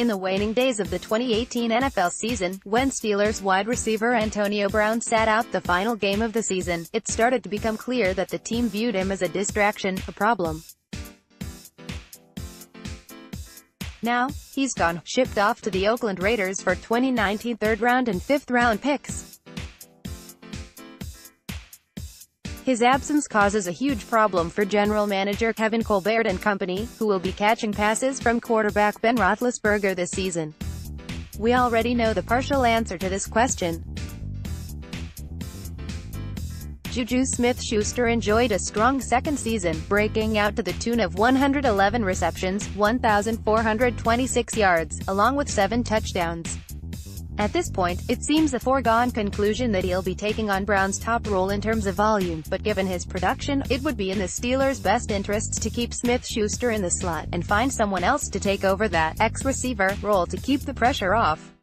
In the waning days of the 2018 NFL season, when Steelers wide receiver Antonio Brown sat out the final game of the season, it started to become clear that the team viewed him as a distraction, a problem. Now, he's gone, shipped off to the Oakland Raiders for 2019 third-round and fifth-round picks. His absence causes a huge problem for General Manager Kevin Colbert and company, who will be catching passes from quarterback Ben Roethlisberger this season. We already know the partial answer to this question. Juju Smith-Schuster enjoyed a strong second season, breaking out to the tune of 111 receptions, 1,426 yards, along with 7 touchdowns. At this point, it seems a foregone conclusion that he'll be taking on Brown's top role in terms of volume, but given his production, it would be in the Steelers' best interests to keep Smith-Schuster in the slot, and find someone else to take over that ex-receiver role to keep the pressure off.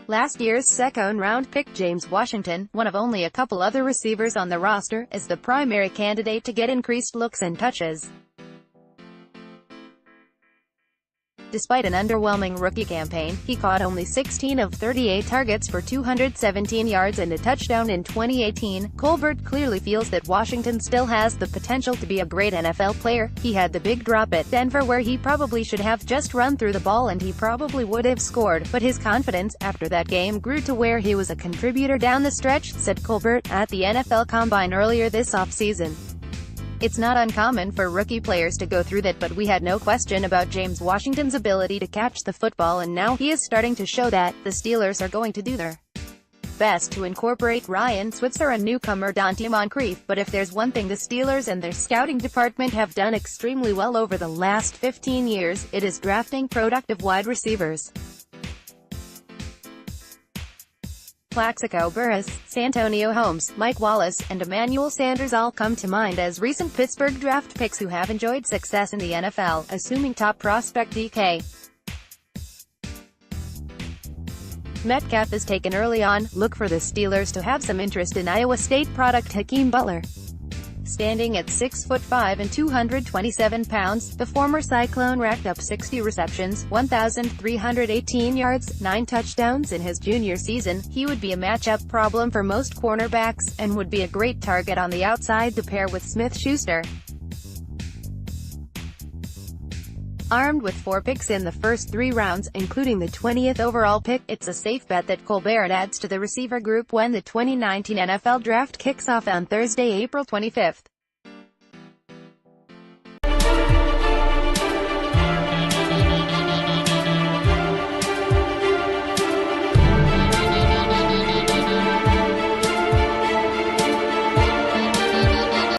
Last year's second-round pick James Washington, one of only a couple other receivers on the roster, is the primary candidate to get increased looks and touches. Despite an underwhelming rookie campaign, he caught only 16 of 38 targets for 217 yards and a touchdown in 2018. Colbert clearly feels that Washington still has the potential to be a great NFL player. He had the big drop at Denver where he probably should have just run through the ball and he probably would have scored, but his confidence after that game grew to where he was a contributor down the stretch, said Colbert at the NFL Combine earlier this offseason. It's not uncommon for rookie players to go through that, but we had no question about James Washington's ability to catch the football, and now he is starting to show that. The Steelers are going to do their best to incorporate Ryan Switzer and newcomer Dante Moncrief, but if there's one thing the Steelers and their scouting department have done extremely well over the last 15 years, it is drafting productive wide receivers. Plaxico Burress, Santonio Holmes, Mike Wallace, and Emmanuel Sanders all come to mind as recent Pittsburgh draft picks who have enjoyed success in the NFL, assuming top prospect DK Metcalf is taken early on. Look for the Steelers to have some interest in Iowa State product Hakeem Butler. Standing at 6'5" and 227 pounds, the former Cyclone racked up 60 receptions, 1,318 yards, 9 touchdowns in his junior season. He would be a matchup problem for most cornerbacks, and would be a great target on the outside to pair with Smith-Schuster. Armed with 4 picks in the first 3 rounds, including the 20th overall pick, it's a safe bet that Colbert adds to the receiver group when the 2019 NFL Draft kicks off on Thursday, April 25.